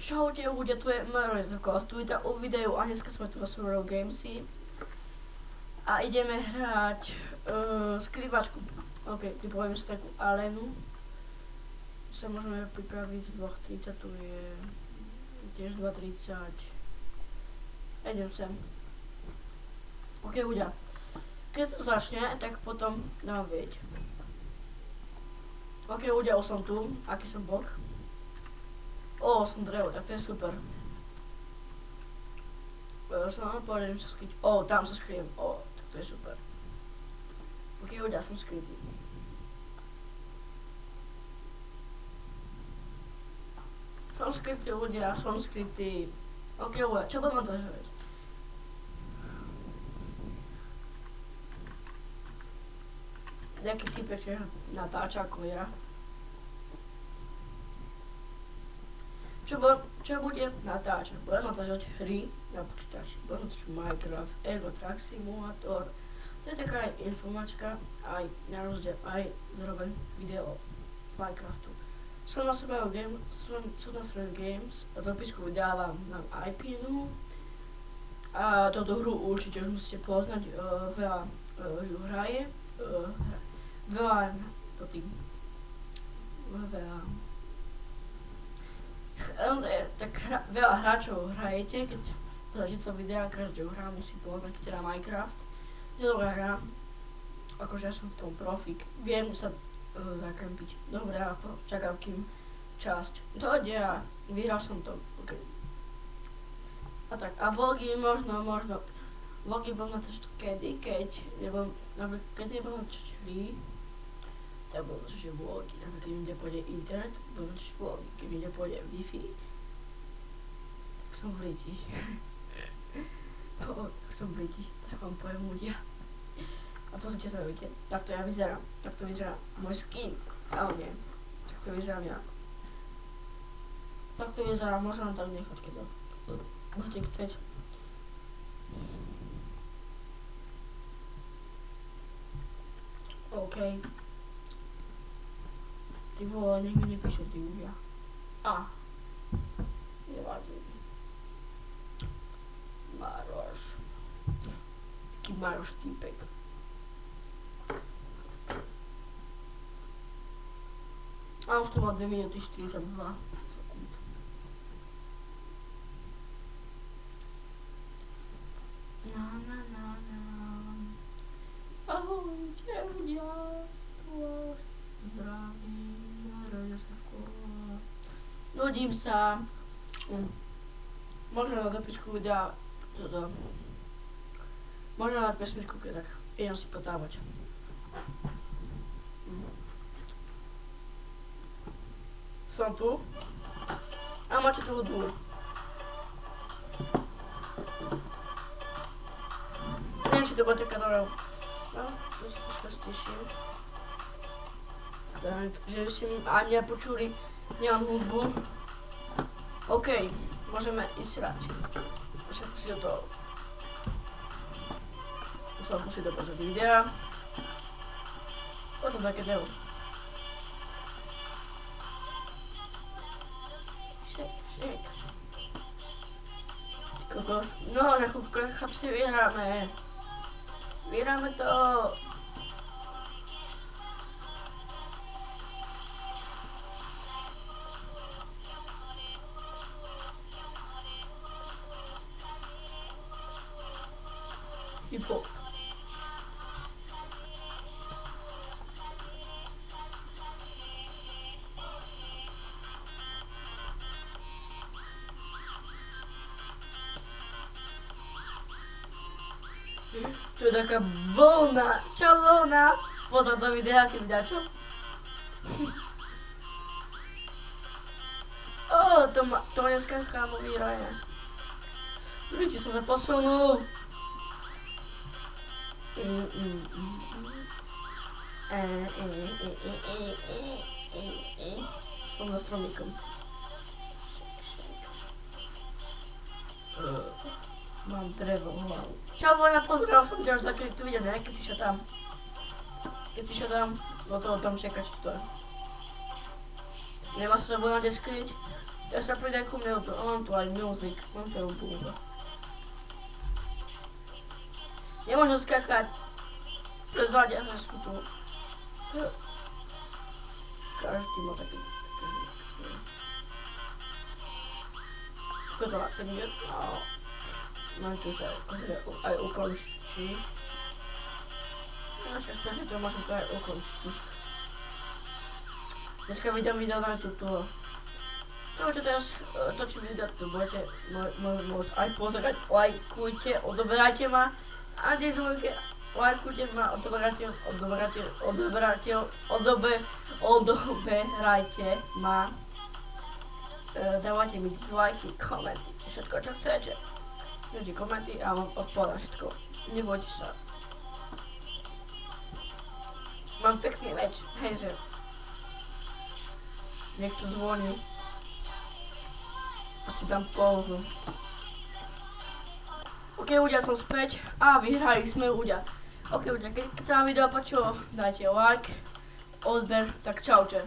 Čaute ľudia, tu je Marozoko, tu vítam u videu a dneska sme tu na serveru Gamesy a ideme hrať skrývačku. Ok, pripravíme si takú arenu. Sa môžeme pripraviť z 2.30, tu je tiež 2.30. Idem sem. Ok ľudia, keď to začne, tak potom dám vedieť. Ok ľudia, už som tu, aký som bok. Som drevo, tak to je super. Pôjdem sa skryť. Tam sa skryjem. Tak to je super. Ok, ľudia, som skrytý. Som skrytý, ľudia, som skrytý. Ok, ľudia, čo budem to hrať? Nejaký typek, že natáča ako ja. Čo bude natáčať? Budem natáčať hry na počítači. Budem natáčať Minecraft, Euro Truck Simulator. To je taká informačka, aj na rozdiel, aj zároveň video z Minecraftu. Som na serveru Games, a dopisku vydávam na IPNu. A túto hru určite už musíte poznať, veľa ju hraje. Veľa veľa hráčov hrajete, keď pozrite to videa, každého hra musí poznať, teda Minecraft. Je dobrá hra, akože ja som v tom profík, viem sa zakempiť. Dobre, a čakám kým časť dojde a vyhral som to, ok. A tak, a vlogy možno, vlogy budem natáčať kedy, keď nebudem natáčať hry, tak budem natáčať vlogy, keď mi nepôjde internet, budem natáčať vlogy, keď mi nepôjde Wi-Fi, tak som v liti. Som v liti, tak vám poviem ľudia. A pozrite sa, vidíte, takto ja vyzerám, takto vyzerá môj skin, ale nie, takto vyzerám ja. Takto vyzerám, možno tak nechať, keď to budete chcieť. OK. Ty vole, nech mi nepíšu tí ľudia. Nevadí. Maroš. Taký Maroš týpek. A už to má 2 minúty 42 sekúnd. Ahojte ľudia, tu vás zdravím, Rozoko. Nudím sa. Možno na dopisku videa toto. Možno na pesmičku, tak idem si potávať. Som tu. A máte tu hudbu. Neviem, či to bude taká dobrá. No, to si troška stiším. Takže si ani nepočuli, nemám hudbu. OK, môžeme ísť hrať. Však si do toho. Musím pustiť do pozadu videa. Potom také devo. Shake. Kokos. No, na chvíľku si vyhráme. Vyhráme to. Hip-hop. Tu je taká vlna. Čo vlna? Pozor do videa, keď dá čo? To ma dneska chámo vyhraje. Vidíte, som sa posunul. Som za stromíkom. Mám drevo v hlavu. Čau vojna, pozrel som ťa už za keď tu videl, ne? Keď si šo tam. Do toho tam čekať, čo to je. Nemá sa vojna kde skryť. Ja sa pridaj ku mne, mám tu aj music, mám tu YouTube. Nemôžem skakať. Prezvádia hračku tu. Každý má taký to na ten je, mám tu že aj ukončí. No však to môžem to aj ukončiť. Dneska vydám video na YouTube. To, čo teraz točím video, to budete môcť aj pozerať. Lajkujte, odoberajte ma. A dislike, lajkujte ma, odoberajte ma. Dávajte mi dislajky, komenty, všetko čo chcete. Všetky komenty a vám odpovedám všetko. Nebojte sa. Mám pekný meč, hej, že niekto zvoní. Asi dám pauzu. Ok, ľudia, som späť a vyhrali sme, ľudia. Ok, ľudia, keď sa vám video páčilo, dajte like, odber, tak čaute.